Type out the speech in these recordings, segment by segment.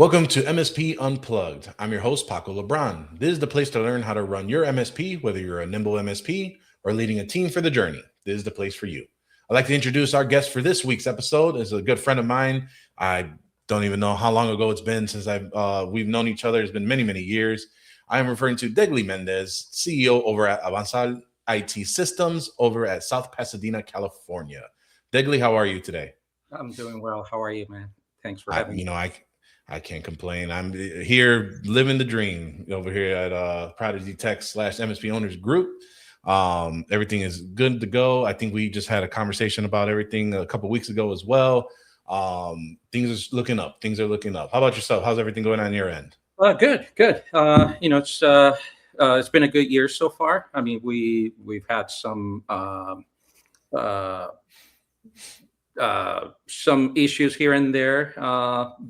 Welcome to MSP Unplugged. I'm your host, Paco Lebron. This is the place to learn how to run your MSP, whether you're a nimble MSP or leading a team for the journey. This is the place for you. I'd like to introduce our guest for this week's episode. Is a good friend of mine. I don't even know how long ago it's been since we've known each other. It's been many, many years. I am referring to Degly Mendez, CEO over at Avanzar IT Systems over at South Pasadena, California. Degly, how are you today? I'm doing well. How are you, man? Thanks for I, having you me. know, I I can't complain. I'm here living the dream over here at Prodigy Tech / MSP Owners Group. Everything is good to go. I think we just had a conversation about everything a couple weeks ago as well. Things are looking up. Things are looking up. How about yourself? How's everything going on your end? Good, good. It's been a good year so far. I mean, we've had uh, some issues here and there,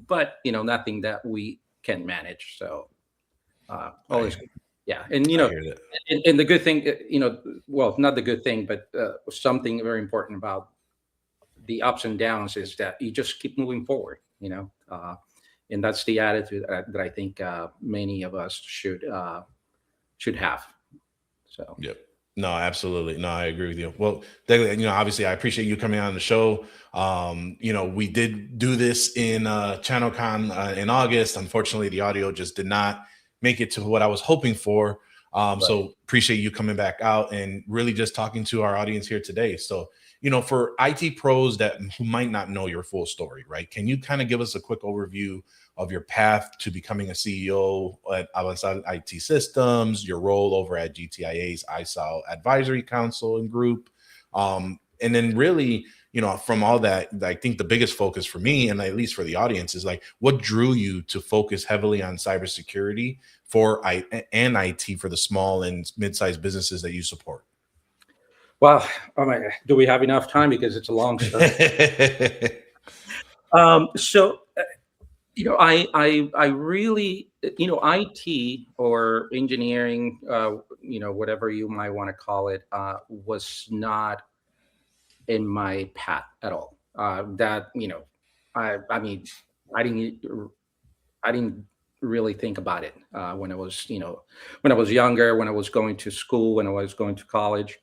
but nothing that we can manage. So always I good. Yeah, and I hear that. and the good thing, well, not the good thing, but something very important about the ups and downs is that you just keep moving forward. And that's the attitude that I think many of us should have. So Yep. No, absolutely. No, I agree with you. Well, obviously, I appreciate you coming on the show. We did do this in ChannelCon in August. Unfortunately, the audio just did not make it to what I was hoping for. right. So appreciate you coming back out and really just talking to our audience here today. So, for IT pros who might not know your full story, right? Can you kind of give us a quick overview of your path to becoming a CEO at Avanzar IT Systems, your role over at GTIA's ISAO Advisory Council and Group, and then really, from all that, I think the biggest focus for me, and at least for the audience, is like, what drew you to focus heavily on cybersecurity and IT for the small and mid-sized businesses that you support? Well, oh my God, do we have enough time? Because it's a long story. I really, IT or engineering, whatever you might want to call it, was not in my path at all. I mean, I didn't, I didn't really think about it when I was younger, when I was going to school, when I was going to college.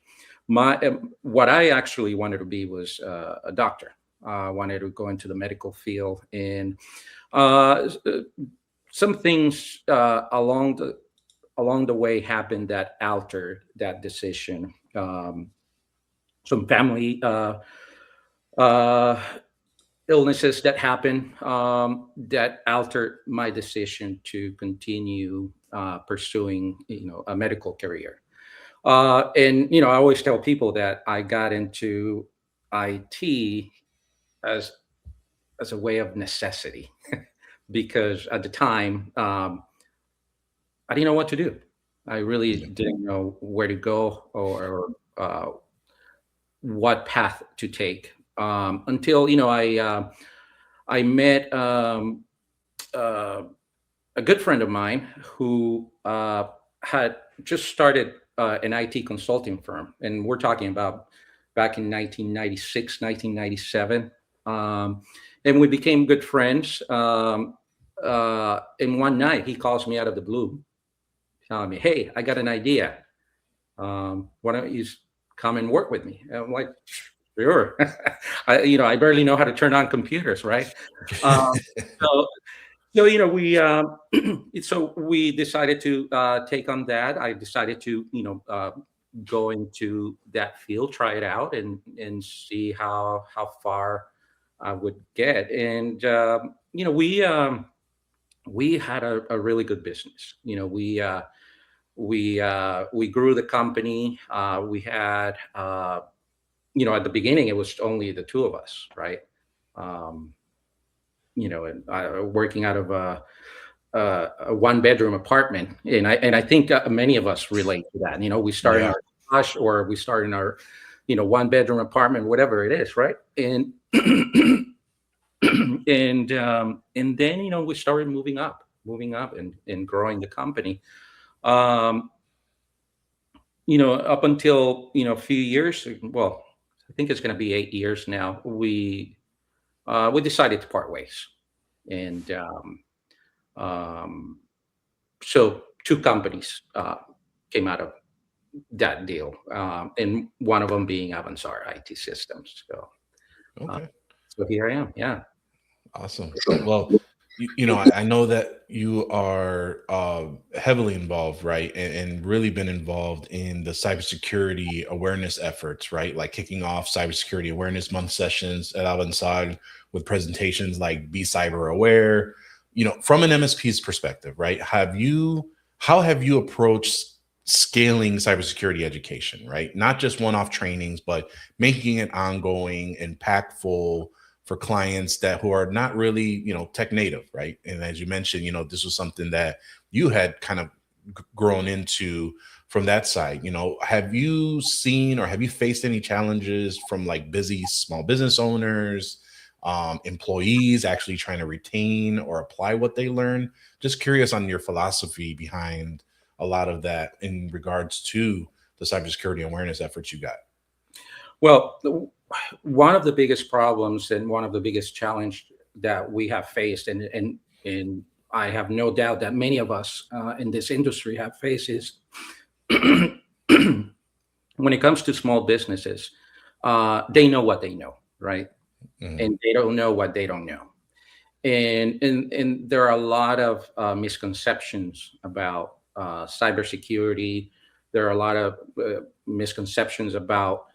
What I actually wanted to be was a doctor. I wanted to go into the medical field, and some things along the way happened that altered that decision. Some family uh, illnesses that happened that altered my decision to continue pursuing, a medical career. And I always tell people that I got into IT as as a way of necessity because at the time I didn't know what to do. I really Yeah. didn't know where to go or what path to take until I met uh, a good friend of mine who had just started an IT consulting firm, and we're talking about back in 1996, 1997. And we became good friends. And one night he calls me out of the blue, telling me, "Hey, I got an idea. Why don't you come and work with me?" And I'm like, "Sure." I barely know how to turn on computers, right? Um, so, so we decided to take on that. I decided to, go into that field, try it out, and see how far I would get. And we had a really good business. We grew the company. We had at the beginning it was only the two of us, right? Um, and working out of a one bedroom apartment, and I think many of us relate to that. We start in Yeah. our garage or we start in our one bedroom apartment, whatever it is, right? And and then we started moving up and growing the company. Um, up until a few years, well, I think it's going to be 8 years now. We decided to part ways, and Um, so two companies came out of that deal, and one of them being Avanzar IT Systems. Uh, Okay. so here I am. Yeah. Awesome. Well, I know that you are heavily involved, right? And really been involved in the cybersecurity awareness efforts, right? Like kicking off cybersecurity awareness month sessions at Avanzar with presentations like Be Cyber Aware. From an MSP's perspective, right? How have you approached scaling cybersecurity education, right? Not just one-off trainings, but making it ongoing, impactful for clients that who are not really, tech native, right? And as you mentioned, this was something that you had kind of grown into from that side. Have you seen or have you faced any challenges from like busy small business owners, employees actually trying to retain or apply what they learn? Just curious on your philosophy behind a lot of that in regards to the cybersecurity awareness efforts you got. Well, one of the biggest problems and one of the biggest challenge that we have faced, and I have no doubt that many of us in this industry have faced, is when it comes to small businesses, they know what they know, right? Mhm. And they don't know what they don't know. And there are a lot of misconceptions about cybersecurity. There are a lot of misconceptions about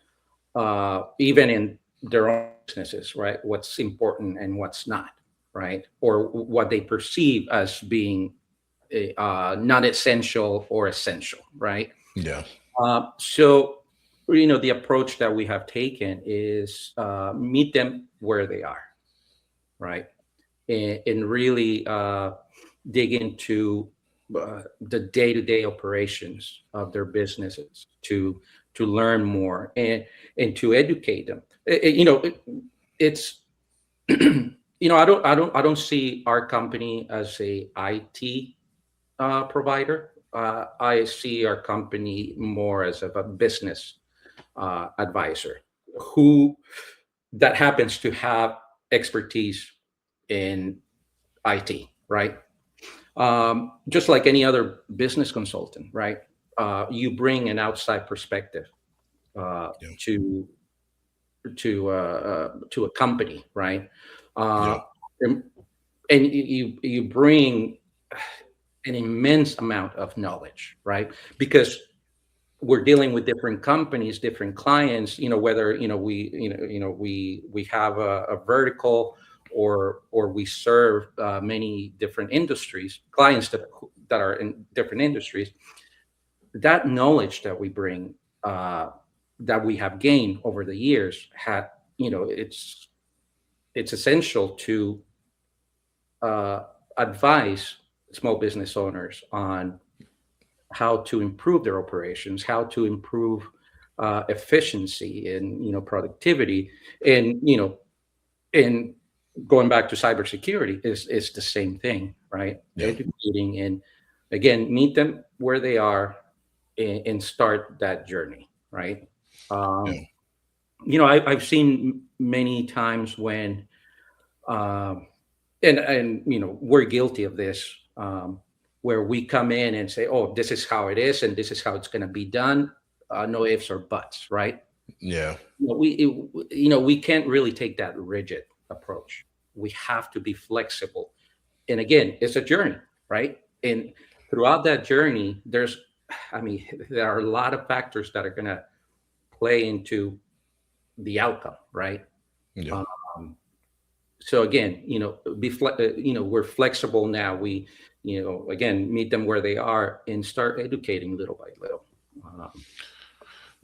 even in their own businesses, right? What's important and what's not, right? Or what they perceive as being not essential or essential, right? Yeah. So, the approach that we have taken is meet them where they are, right? And really dig into the day-to-day operations of their businesses to learn more and to educate them. It's I don't see our company as a IT provider. I see our company more as a business advisor who that happens to have expertise in IT, right? Just like any other business consultant, right? You bring an outside perspective uh, Yeah. to to a company, right? Yeah. Uh, and and you bring an immense amount of knowledge, right? Because we're dealing with different companies, different clients. Whether we have a vertical or we serve many different industries, clients that are in different industries. That knowledge that we bring, that we have gained over the years, it's essential to uh, advise small business owners on how to improve their operations, how to improve efficiency and productivity, and and going back to cybersecurity is the same thing, right? Yeah. Educating and again meet them where they are and start that journey, right? Yeah. Um, I've seen many times when um, and we're guilty of this, where we come in and say, oh, this is how it is and this is how it's going to be done, no ifs or buts, right? Yeah. We can't really take that rigid approach. We have to be flexible, and again, it's a journey, right? And throughout that journey, there are a lot of factors that are going to play into the outcome, right? Yeah. um, so again, we're flexible now. We, again, meet them where they are and start educating little by little. um,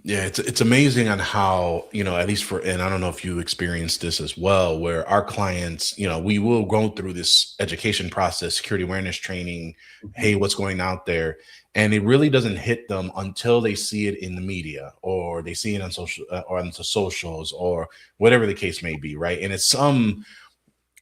Yeah, it's amazing on how, at least for, and I don't know if you experienced this as well, where our clients, we will go through this education process, security awareness training, mhm. hey, what's going out there? And it really doesn't hit them until they see it in the media or they see it on social or on the socials or whatever the case may be, right? And it's some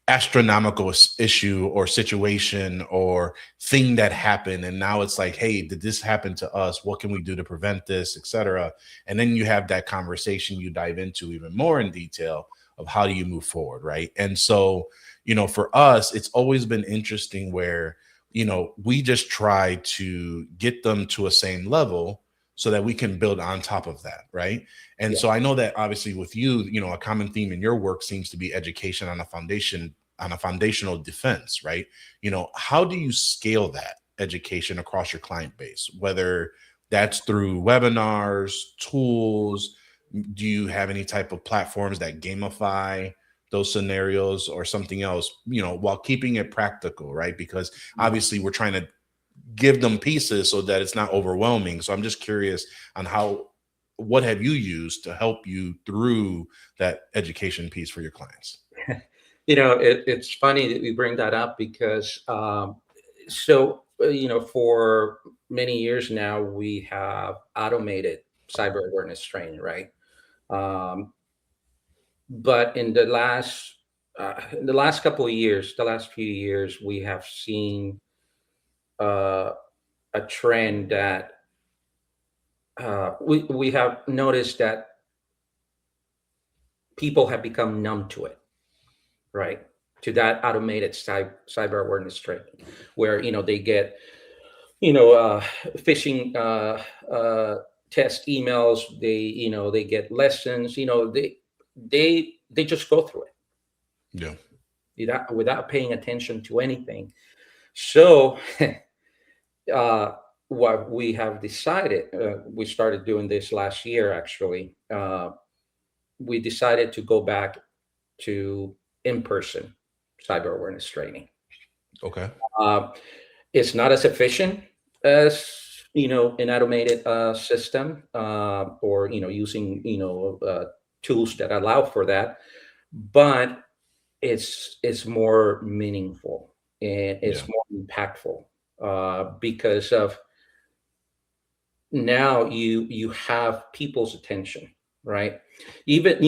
astronomical issue or situation or thing that happened, and now it's like, hey, did this happen to us? What can we do to prevent this, etc.? And then you have that conversation, you dive into even more in detail of how do you move forward, right? And so, for us, it's always been interesting where we just try to get them to a same level so that we can build on top of that, right? And Yeah. so I know that obviously with you, a common theme in your work seems to be education on a foundational defense, right? How do you scale that education across your client base, whether that's through webinars, tools? Do you have any type of platforms that gamify those scenarios or something else, while keeping it practical, right? Because obviously we're trying to give them pieces so that it's not overwhelming. So I'm just curious on what have you used to help you through that education piece for your clients? It's funny that we bring that up because for many years now we have automated cyber awareness training, right? Um, but in the last couple of years, the last few years, we have seen uh, a trend that we have noticed that people have become numb to it, right? To that automated cyber awareness training, where they get phishing test emails. They get lessons. They just go through it Yeah. without paying attention to anything. So uh, what we have decided, we started doing this last year actually. We decided to go back to in-person cyber awareness training. Okay. Uh, it's not as efficient as an automated system, or using tools that allow for that, but it's more meaningful and Yeah. it's more impactful, because of now you have people's attention, right? Even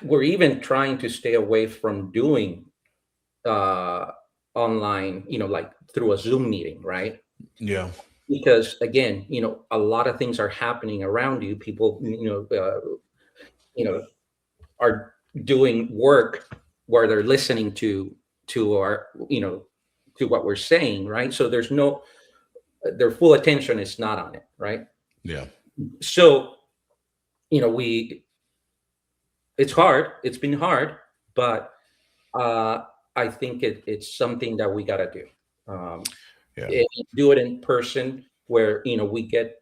we're even trying to stay away from doing uh online, like through a Zoom meeting, right? Yeah. Because again, a lot of things are happening around you. People you know are doing work where they're listening to our to what we're saying, right? So there's no their full attention is not on it, right? Yeah. So we it's hard, it's been hard, but uh I think it's something that we got to do. um Yeah. and do it in person, where we get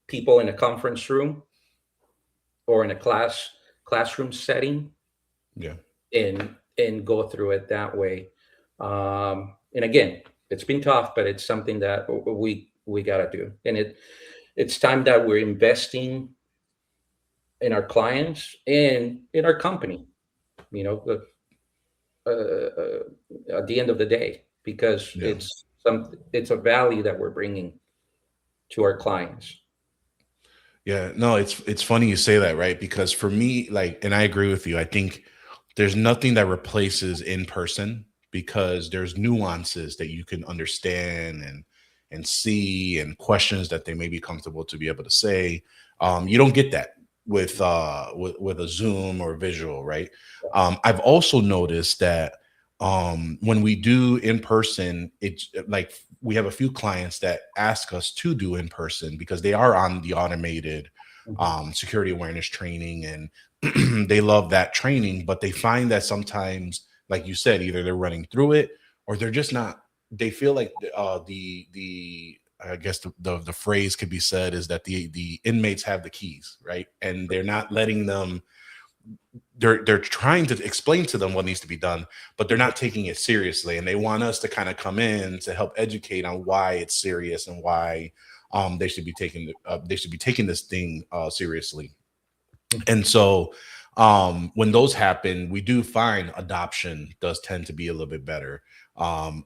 people in a conference room or in a classroom setting, Yeah. and go through it that way. And again, it's been tough, but it's something that we got to do. And it's time that we're investing in our clients and in our company, at the end of the day, because Yeah. it's a value that we're bringing to our clients. Yeah, no, it's funny you say that, right? Because for me, like, and I agree with you. I think there's nothing that replaces in person because there's nuances that you can understand and see and questions that they may be comfortable to be able to say. You don't get that with a Zoom or visual, right? I've also noticed that when we do in person, it's like we have a few clients that ask us to do in person because they are on the automated Mhm. security awareness training and they love that training, but they find that sometimes, like you said, either they're running through it or they're just not. They feel like the I guess the phrase could be said is that the inmates have the keys, right? And they're not letting them. They're trying to explain to them what needs to be done, but they're not taking it seriously, and they want us to kind of come in to help educate on why it's serious and why they should be taking this thing seriously. And so when those happen, we do find adoption does tend to be a little bit better.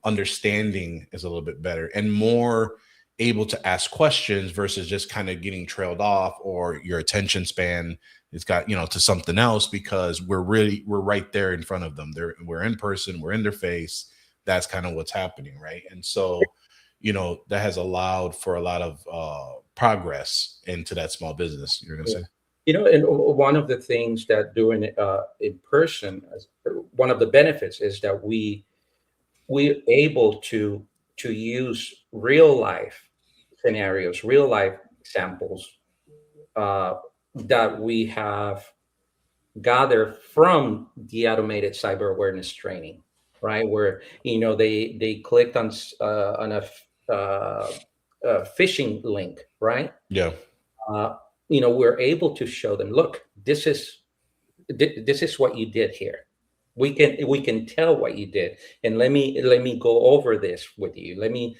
Understanding is a little bit better and more able to ask questions versus just kind of getting trailed off or your attention span it's got to something else because we're right there in front of them. We're in person, we're in their face. That's kind of what's happening, right? And so that has allowed for a lot of progress into that small business, you're gonna Yeah. say. And one of the things that doing it in person, one of the benefits is that we're able to to use real life scenarios, real life examples that we have gathered from the automated cyber awareness training, right? Where they clicked on a phishing link, right? Yeah. We're able to show them, look, this is what you did here. We can tell what you did, and let me go over this with you. Let me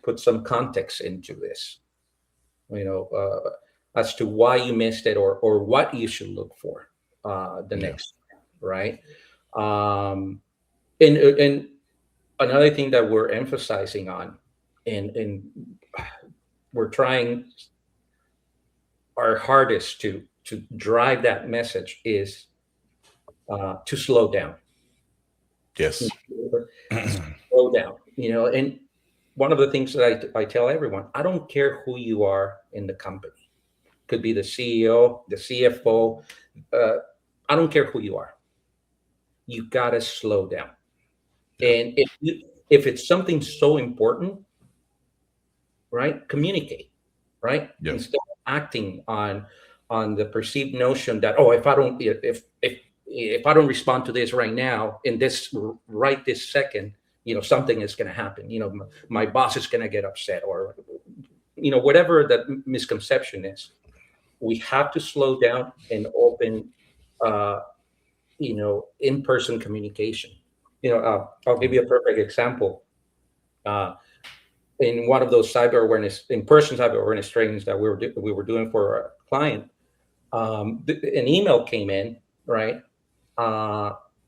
put some context into this, as to why you missed it, or what you should look for the Yeah. next time, right? And another thing that we're emphasizing on, and we're trying our hardest to drive that message, is to slow down. Yes. Slow down. And one of the things that I tell everyone, I don't care who you are in the company. Could be the CEO, the CFO. I don't care who you are. You gotta slow down. Yeah. And if it's something so important, right, communicate, right? Yeah. Instead of acting on the perceived notion that, oh, if I don't respond to this right now, in this right this second, something is going to happen. My boss is going to get upset, or whatever that misconception is. We have to slow down and open, in-person communication. I'll give you a perfect example. In one of those in-person cyber awareness trainings that we were doing for a client, an email came in, right?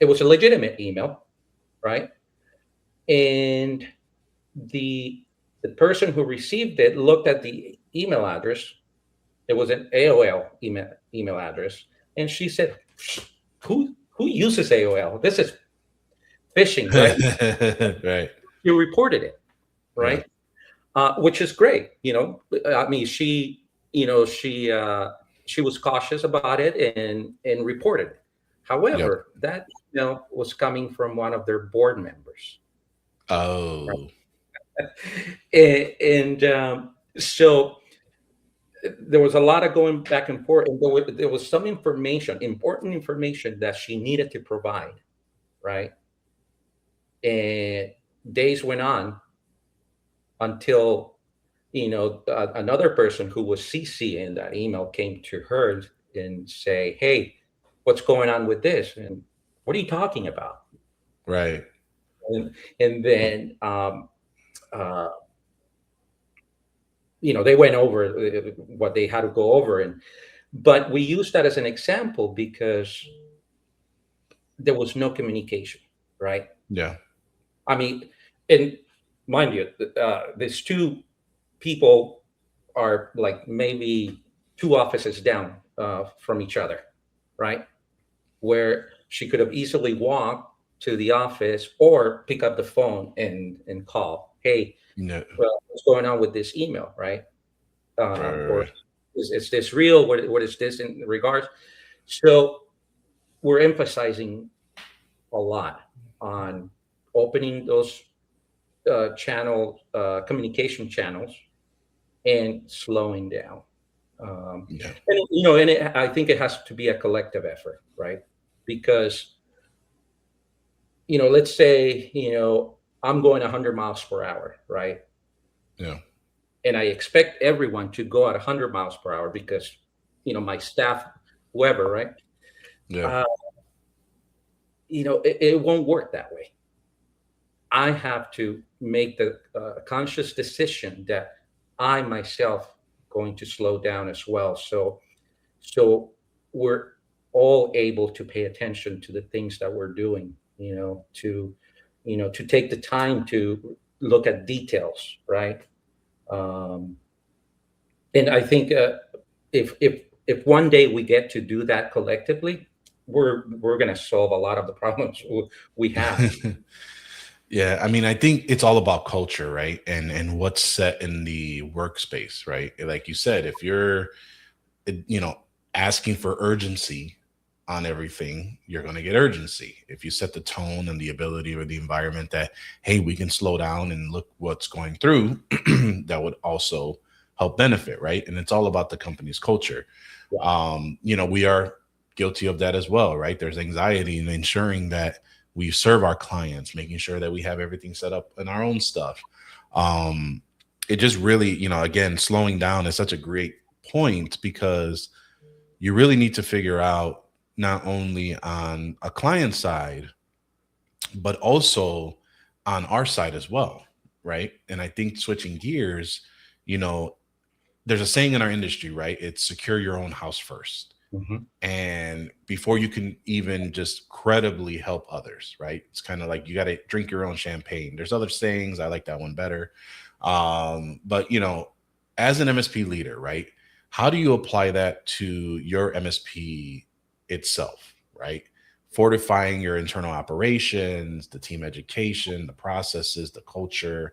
It was a legitimate email, right? And the person who received it looked at the email address. It was an AOL email address, and she said, "Who uses AOL? This is phishing, right?" Right. You reported it, Yeah. right? Which is great. I mean, she was cautious about it and reported it. Yep. However, that was coming from one of their board members, Oh. and so there was a lot of going back and forth, and there was some important information that she needed to provide, right? And days went on until another person who was CC in that email came to her and say, "Hey, what's going on with this? And what are you talking about?" Right. And then uh, they went over what they had to go over, but we used that as an example because there was no communication, right? Yeah. I mean, and mind you, these two people are like maybe two offices down from each other, right? Where she could have easily walked to the office or pick up the phone and call, "Hey, No. well, what's going on with this email, right? Or Right. is this real? What is this in regards?" So we're emphasizing a lot on opening those communication channels, and slowing down. Yeah. I think it has to be a collective effort, right? Because let's say I'm going 100 miles per hour, right? Yeah. And I expect everyone to go at 100 miles per hour because my staff, whoever, right? Yeah. Uh, it won't work that way. I have to make the conscious decision that I myself going to slow down as well. So we're all able to pay attention to the things that we're doing. To take the time to look at details, right? Um, and I think if one day we get to do that collectively, we're going to solve a lot of the problems we have. Yeah, I mean, I think it's all about culture, right? And what's set in the workspace, right? Like you said, if you're, you know, asking for urgency, on everything, you're going to get urgency. If you set the tone and the ability or the environment that, hey, we can slow down and look what's going through, that would also help benefit, right? And it's all about the company's culture. We are guilty of that as well, right? There's anxiety in ensuring that we serve our clients, making sure that we have everything set up in our own stuff. It just really, again, slowing down is such a great point, because you really need to figure out, not only on a client side, but also on our side as well, right? And I think, switching gears, you know, there's a saying in our industry, right? It's secure your own house first. And before you can even just credibly help others, right? It's kind of like you got to drink your own champagne. There's other sayings. I like that one better. But, as an MSP leader, right? How do you apply that to your MSP itself, right? Fortifying your internal operations, the team education, the processes, the culture.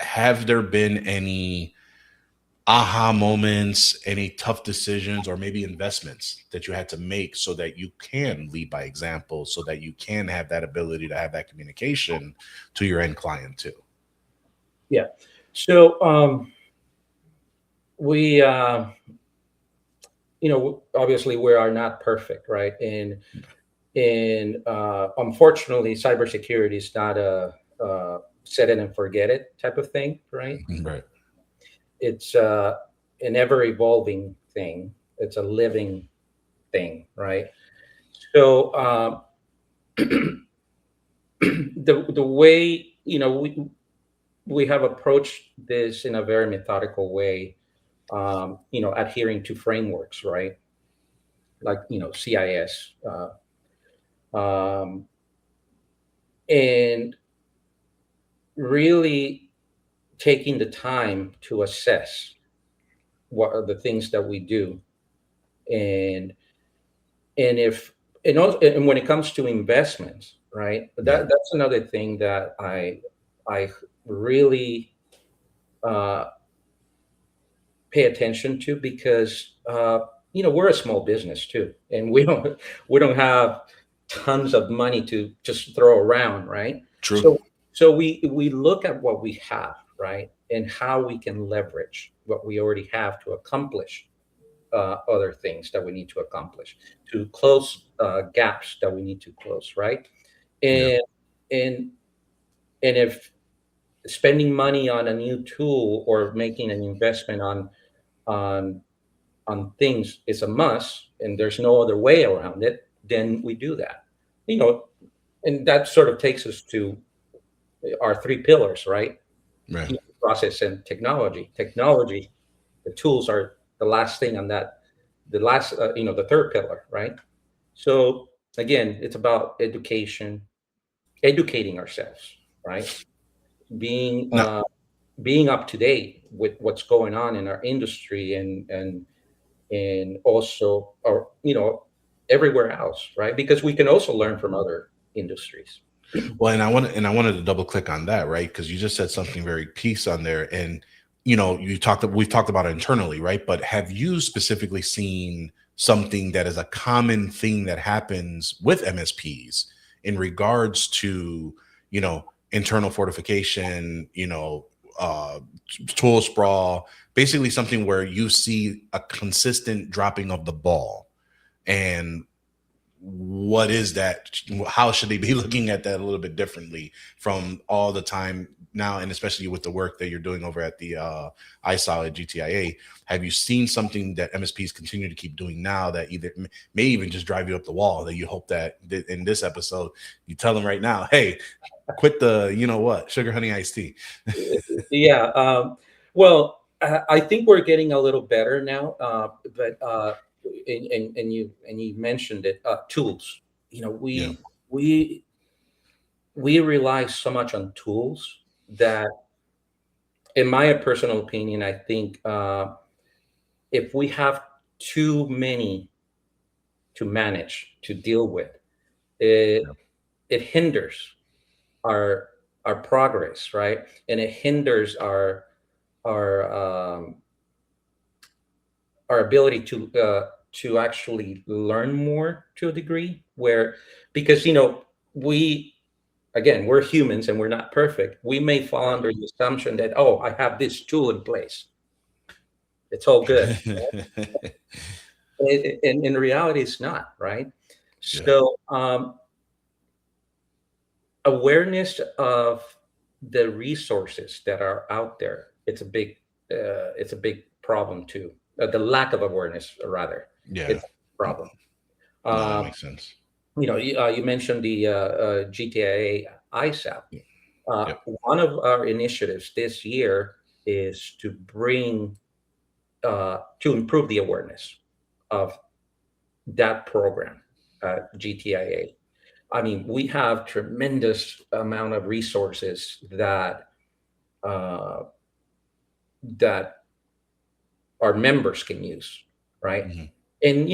Have there been any aha moments, any tough decisions, or maybe investments that you had to make so that you can lead by example, so that you can have that ability to have that communication to your end client too? Yeah. So we, obviously we are not perfect, right? And unfortunately, cybersecurity is not a set it and forget it type of thing, right? Right. It's an ever evolving thing. It's a living thing, right? So the way we have approached this in a very methodical way, adhering to frameworks, right? Like CIS, um, and really taking the time to assess what are the things that we do, and if and also, and when it comes to investments, right? Yeah. That's another thing that I really uh, pay attention to, because we're a small business too, and we don't have tons of money to just throw around, right? True. So we look at what we have, right, and how we can leverage what we already have to accomplish other things that we need to accomplish, to close gaps that we need to close, right? Yeah. And and if spending money on a new tool or making an investment on on things is a must, and there's no other way around it, then we do that. You know, and that sort of takes us to our three pillars, right? Right. People, process, and technology. Technology, the tools are the last thing on that, the last, the third pillar, right? So again, it's about education, educating ourselves, right? Being Now, being up to date with what's going on in our industry, and also, or everywhere else, right? Because we can also learn from other industries. well, and I wanted to double click on that, right? Because you just said something very piece on there, and we've talked about it internally, right? But have you specifically seen something that is a common thing that happens with MSPs in regards to internal fortification, tool sprawl, basically something where you see a consistent dropping of the ball? And what is that? How should they be looking at that a little bit differently from all the time now, and especially with the work that you're doing over at the ISAO at GTIA? Have you seen something that MSPs continue to keep doing now that either may even just drive you up the wall, that you hope that in this episode you tell them right now, hey, quit the sugar honey iced tea? Yeah. Well, I think we're getting a little better now, but and you mentioned it, tools. You know, Yeah. we we rely so much on tools that, in my personal opinion, I think if we have too many to manage, to deal with, it it hinders our our progress, right? And it hinders our um, our ability to actually learn more to a degree, where because we're humans and we're not perfect. We may fall under the assumption that, oh, I have this tool in place, it's all good. And in reality, it's not, right? Yeah. So awareness of the resources that are out there, it's a big problem too. The lack of awareness, rather, Yeah. it's a problem. No, that Um, makes sense. you mentioned the GTIA ISAO. Yeah. Uh, Yep. one of our initiatives this year is to improve the awareness of that program at GTIA. I mean, we have tremendous amount of resources uh, that our members can use, right? Mhm. And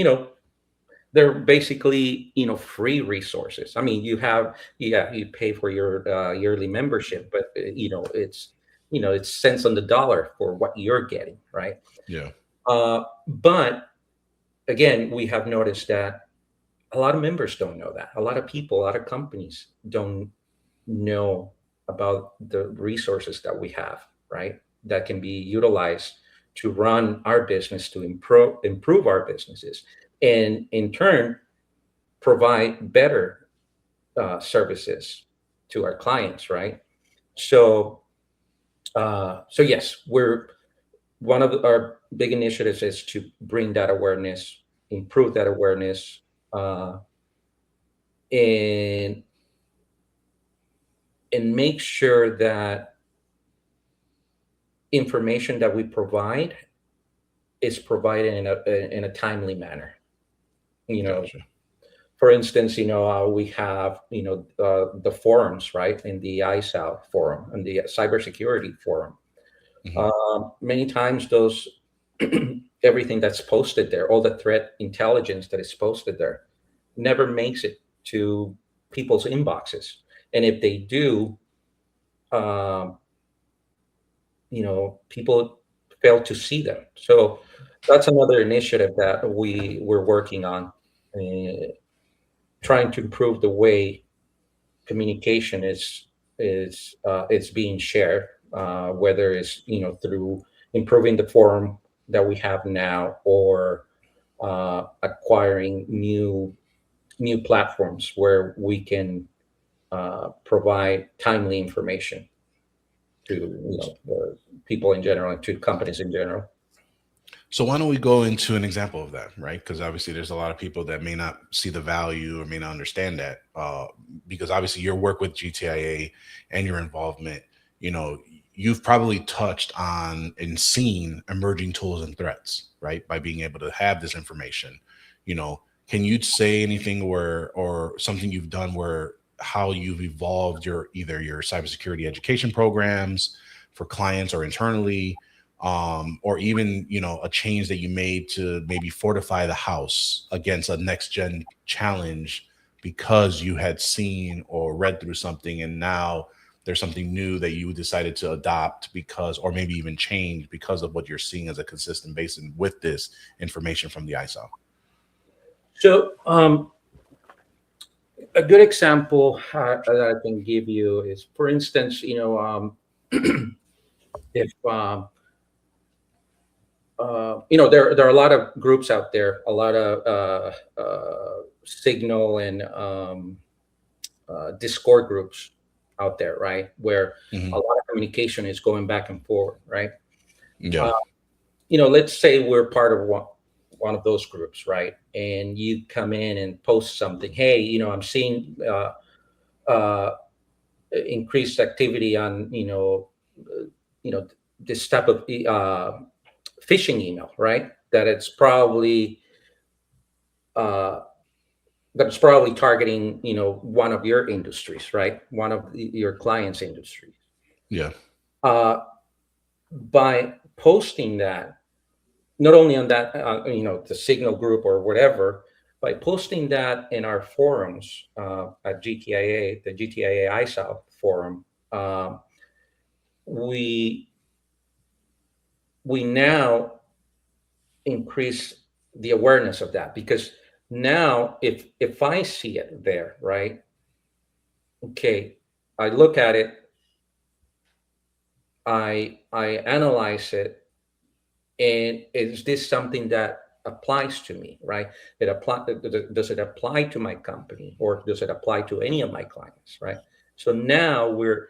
they're basically free resources. I mean, you pay for your yearly membership, but it's cents on the dollar for what you're getting, right? Yeah. But again, we have noticed that a lot of members don't know that. A lot of people, a lot of companies don't know about the resources that we have, right? That can be utilized to run our business, to improve our businesses, and in turn provide better services to our clients, right? So yes, we're one of our big initiatives is to bring that awareness, improve that awareness, uh, and make sure that information that we provide is provided in a timely manner. You know, Gotcha. for instance, we have the forums, right, in the ISAO forum and the cybersecurity forum. Mhm. Many times those everything that's posted there, all the threat intelligence that is posted there, never makes it to people's inboxes, and if they do, um, people fail to see them. So that's another initiative that we're working on, uh, trying to improve the way communication is being shared, whether it's through improving the forum that we have now, or acquiring new platforms where we can provide timely information to the people in general and to companies in general. So why don't we go into an example of that, right? Because obviously there's a lot of people that may not see the value or may not understand that. Because obviously your work with GTIA and your involvement, you know, you've probably touched on and seen emerging tools and threats, right? By being able to have this information, you know, can you say anything where or something you've done where how you've evolved your either your cybersecurity education programs for clients or internally, or even a change that you made to maybe fortify the house against a next gen challenge because you had seen or read through something and now there's something new that you decided to adopt because or maybe even change because of what you're seeing as a consistent basis with this information from the ISO. So a good example that I can give you is, for instance, if there are a lot of groups out there, a lot of Signal and Discord groups out there, right, where a Hmm. lot of communication is going back and forth, right? Yeah. Uh, let's say we're part of one of those groups, right? And you come in and post something. Hey, I'm seeing uh, increased activity on you know this type of phishing email, right? Uh, that's probably targeting one of your industries, right? One of your clients' industries. Yeah. Uh, by posting that, not only on that, the Signal group or whatever, by posting that in our forums at GTIA, the GTIA ISAO forum, we we now increase the awareness of that, because now if I see it there, right? Okay, I look at it, I analyze it, and is this something that applies to me, right? Does it apply to my company, or does it apply to any of my clients, right? So now we're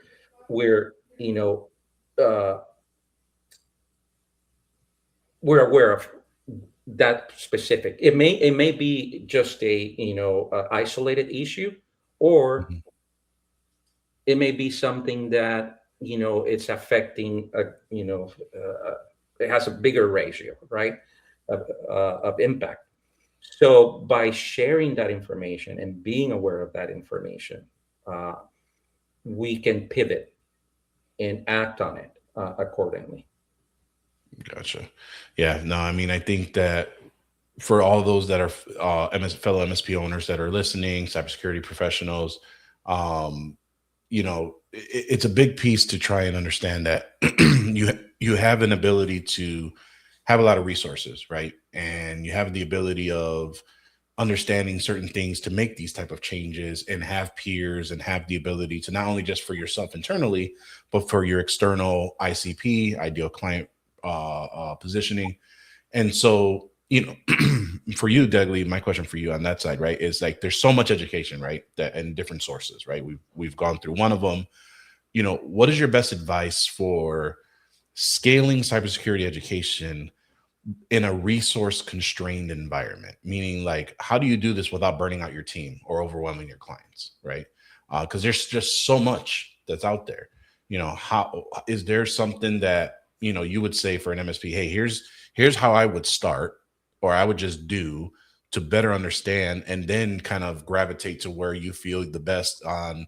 uh, we're aware of that specific. It may be just a isolated issue, or Mhm. it may be something that it's affecting it has a bigger ratio, right, of impact. So by sharing that information and being aware of that information, uh, we can pivot and act on it accordingly. Gotcha. Yeah, no, I mean, I think that for all those that are fellow MSP owners that are listening, cybersecurity professionals, um, it's a big piece to try and understand that you have an ability to have a lot of resources, right? And you have the ability of understanding certain things to make these type of changes, and have peers and have the ability to not only just for yourself internally, but for your external ICP, ideal client positioning. And so, for you, Degly, my question for you on that side, right, is like there's so much education, right, that and different sources, right? We've gone through one of them. What is your best advice for scaling cybersecurity education in a resource constrained environment? Meaning, like, how do you do this without burning out your team or overwhelming your clients, right? Because there's just so much that's out there. How is there something that you would say for an MSP? Hey, here's how I would start, or I would just do to better understand, and then kind of gravitate to where you feel the best on,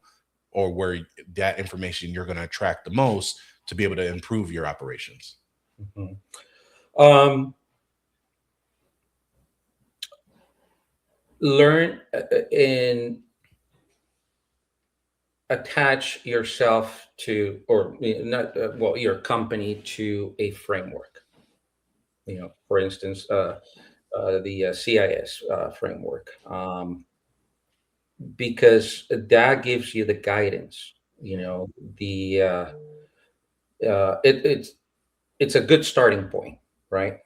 or where that information you're going to attract the most to be able to improve your operations. Mhm. um, Learn and attach yourself to, or not, well, your company to a framework. For instance, the CIS framework, because that gives you the guidance. The it's a good starting point, right?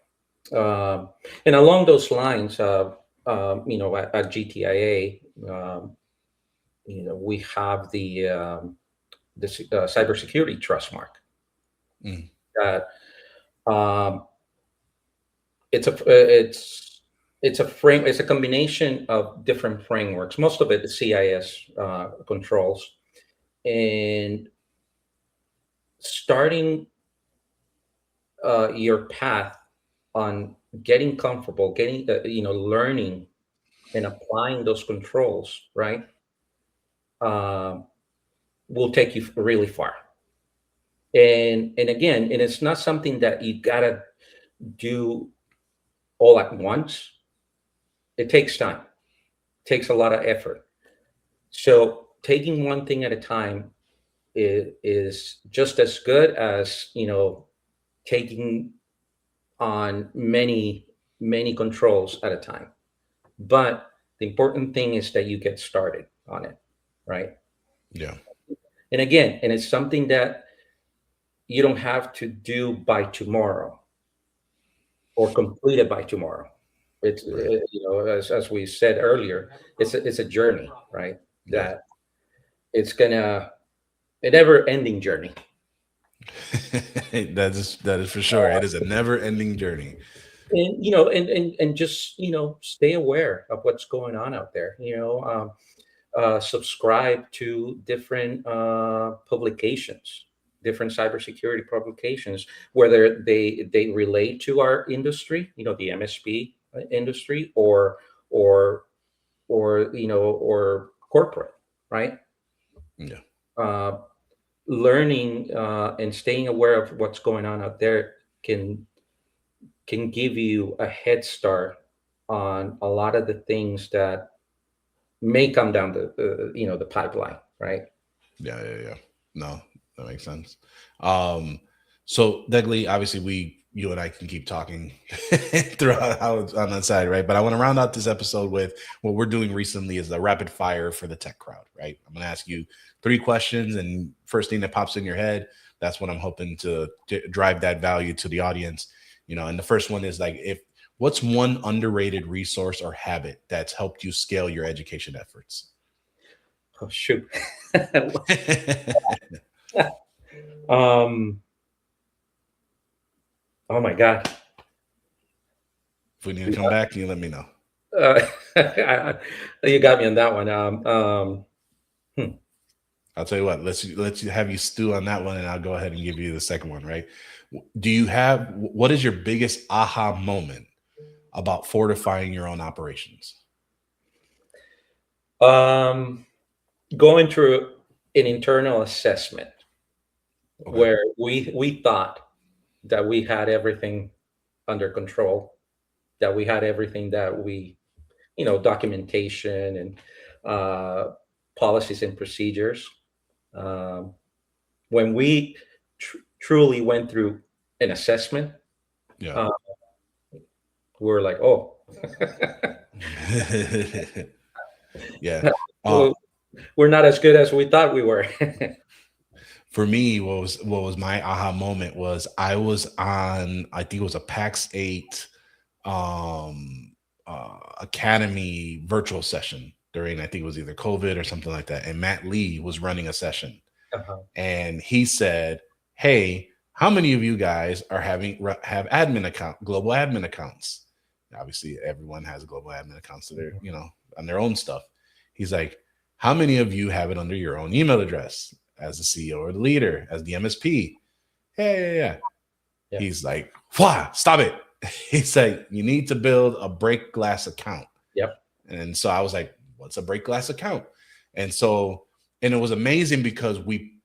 And along those lines, at GTIA, we have the cybersecurity trust mark. Mm, That um, it's a combination of different frameworks. Most of it is CIS controls, and starting your path on getting comfortable, getting learning and applying those controls, right, um, will take you really far. And again, and it's not something that you gotta do all at once. It takes time, takes a lot of effort. So taking one thing at a time is just as good as taking on many controls at a time. But the important thing is that you get started on it, right? yeah. And again, and it's something that you don't have to do by tomorrow or complete it by tomorrow. It's Right. as we said earlier, it's a journey, right? Yeah. That it's gonna a never ending journey. That is for sure. It is a never ending journey. And and just stay aware of what's going on out there. Subscribe to different publications, different cybersecurity publications, whether they relate to our industry, the MSP industry, or or corporate, right? Yeah. Uh, Learning and staying aware of what's going on out there can give you a head start on a lot of the things that may come down the pipeline, right? Yeah. No, that makes sense. Um, so Degly, obviously you and I can keep talking throughout on that side, right? But I want to round out this episode with what we're doing recently is the rapid fire for the tech crowd, right? I'm going to ask you 3 questions, and first thing that pops in your head, that's what I'm hoping to drive that value to the audience. And the first one is like, what's one underrated resource or habit that's helped you scale your education efforts? Oh, shoot. um, oh my God. If we need to come back, you let me know. You got me on that one. I'll tell you what, let's have you stew on that one, and I'll go ahead and give you the second one, right? What is your biggest aha moment about fortifying your own operations? Going through an internal assessment where we thought that we had everything under control, that we had everything that we, documentation and policies and procedures. When we truly went through an assessment, Yeah. we're like, oh. Yeah. We're not as good as we thought we were. For me, what was my aha moment was I was on, I think it was a PAX 8 Academy virtual session during, I think it was either COVID or something like that. And Matt Lee was running a session. And he said, hey, how many of you guys have global admin accounts? Obviously, everyone has global admin accounts, so they're, on their own stuff. He's like, how many of you have it under your own email address as the CEO or the leader, as the MSP? Yeah. He's like, stop it. He's like, you need to build a break glass account. Yep. And so I was like, what's a break glass account? And it was amazing because we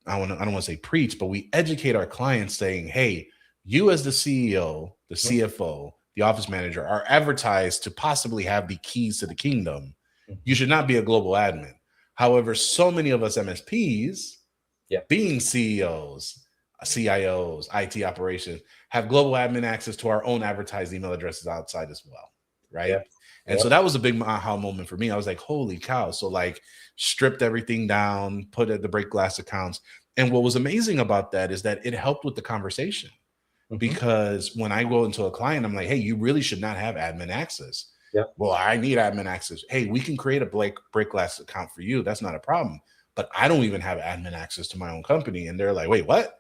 I don't want to say preach, but we educate our clients saying, hey, you as the CEO, the CFO, the office manager are advertised to possibly have the keys to the kingdom. You should not be a global admin. However, so many of us MSPs, being CEOs, CIOs, IT operations, have global admin access to our own advertised email addresses outside as well, right? And so that was a big aha moment for me. I was like, holy cow. So like stripped everything down, put at the break glass accounts. And what was amazing about that is that it helped with the conversation. Because when I go into a client, I'm like, hey, you really should not have admin access. Well, I need admin access. Hey, we can create a break glass account for you. That's not a problem. But I don't even have admin access to my own company. And they're like, wait, what?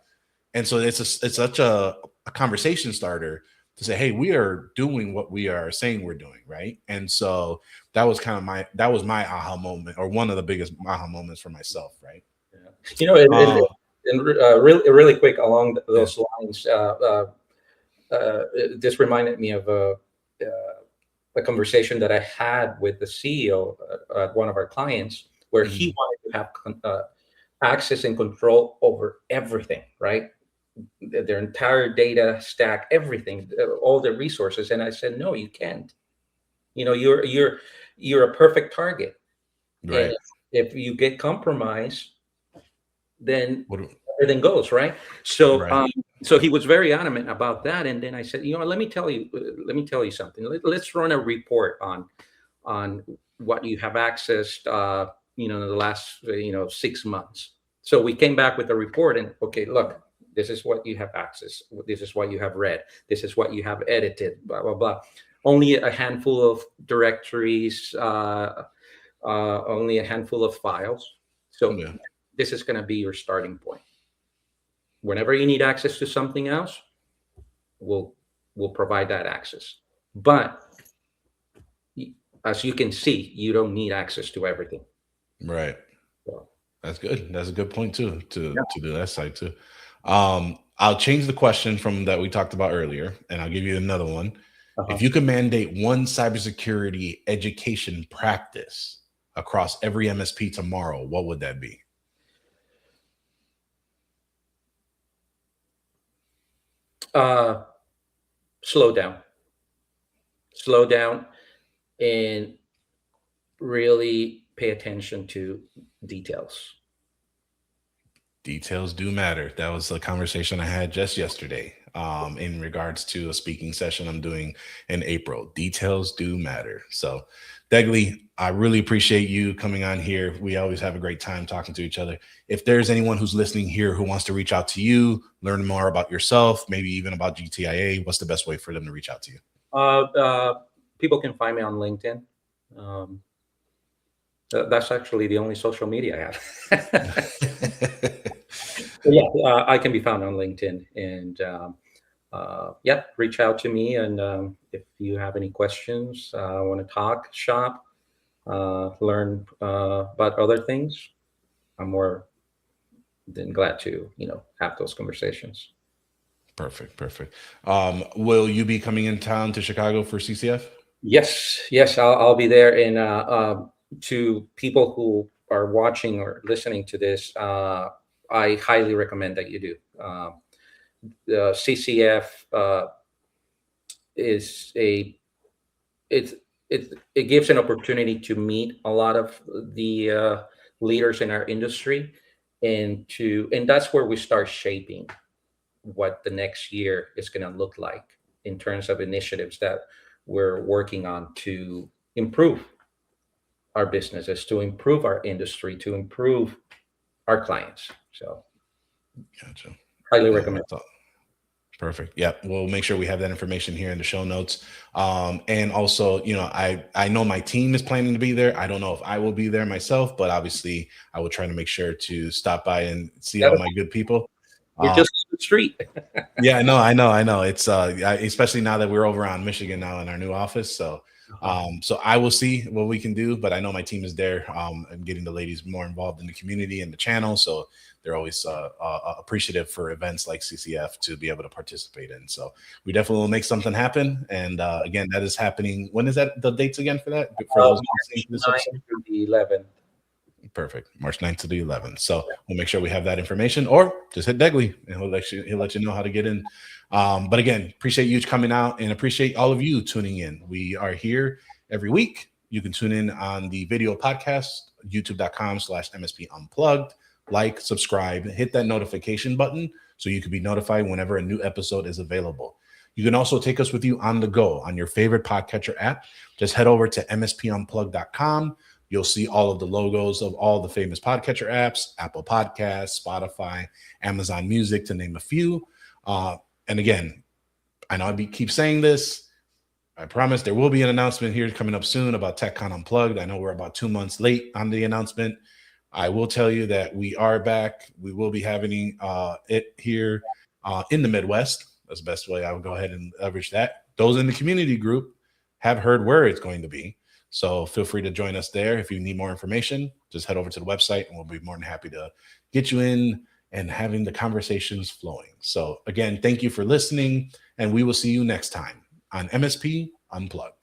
And so it's such a conversation starter to say, hey, we are doing what we are saying we're doing, right? And so that was my aha moment, or one of the biggest aha moments for myself, right? Really quick along those lines, this reminded me of a conversation that I had with the CEO at one of our clients, where he wanted to have access and control over everything, right? Their entire data stack, everything, all the resources. And I said, no, you can't. You're a perfect target. Right. And if you get compromised, then everything goes right. So, so he was very adamant about that. And then I said, let me tell you something. Let's run a report on what you have accessed, in the last, 6 months. So we came back with a report, and okay, look, this is what you have access. This is what you have read. This is what you have edited. Blah blah blah. Only a handful of directories. Only a handful of files. So this is going to be your starting point. Whenever you need access to something else, we'll provide that access. But as you can see, you don't need access to everything. Right. So, that's good. That's a good point too, to do that side too. I'll change the question from that we talked about earlier, and I'll give you another one. If you could mandate one cybersecurity education practice across every MSP tomorrow, what would that be? Slow down and really pay attention to details. Details do matter. That was a conversation I had just yesterday. in regards to a speaking session I'm doing in April. Details do matter. So, Degly, I really appreciate you coming on here. We always have a great time talking to each other. If there's anyone who's listening here who wants to reach out to you, learn more about yourself, maybe even about GTIA, what's the best way for them to reach out to you? People can find me on LinkedIn. That's actually the only social media I have. Yeah, I can be found on LinkedIn, and yeah, reach out to me. And if you have any questions, want to talk shop, learn about other things, I'm more than glad to have those conversations. Perfect. Will you be coming in town to Chicago for CCF? Yes, I'll be there. And to people who are watching or listening to this, I highly recommend that you do. The CCF is it gives an opportunity to meet a lot of the leaders in our industry, and that's where we start shaping what the next year is going to look like in terms of initiatives that we're working on to improve our businesses, to improve our industry, to improve our clients. So, Gotcha. highly recommend. Perfect. Yeah, we'll make sure we have that information here in the show notes. And also, I know my team is planning to be there. I don't know if I will be there myself, but obviously I will try to make sure to stop by and see all my good people. You're just on the street. Yeah, no, I know. It's especially now that we're over on Michigan now in our new office. So I will see what we can do, but I know my team is there. I'm getting the ladies more involved in the community and the channel. So they're always appreciative for events like CCF to be able to participate in. So we definitely will make something happen. And again, that is happening. When is that the dates again for that? For those March 9th through the 11th. Perfect. March 9th to the 11th. So we'll make sure we have that information, or just hit Degly and he'll let you know how to get in. But again, appreciate you coming out and appreciate all of you tuning in. We are here every week. You can tune in on the video podcast, youtube.com/MSP Unplugged. Like, subscribe, hit that notification button so you can be notified whenever a new episode is available. You can also take us with you on the go on your favorite podcatcher app. Just head over to mspunplugged.com. You'll see all of the logos of all the famous podcatcher apps, Apple Podcasts, Spotify, Amazon Music, to name a few. And again, I know I keep saying this. I promise there will be an announcement here coming up soon about TechCon Unplugged. I know we're about 2 months late on the announcement. I will tell you that we are back. We will be having it here in the Midwest. That's the best way I would go ahead and leverage that. Those in the community group have heard where it's going to be. So feel free to join us there. If you need more information, just head over to the website and we'll be more than happy to get you in and having the conversations flowing. So again, thank you for listening, and we will see you next time on MSP Unplugged.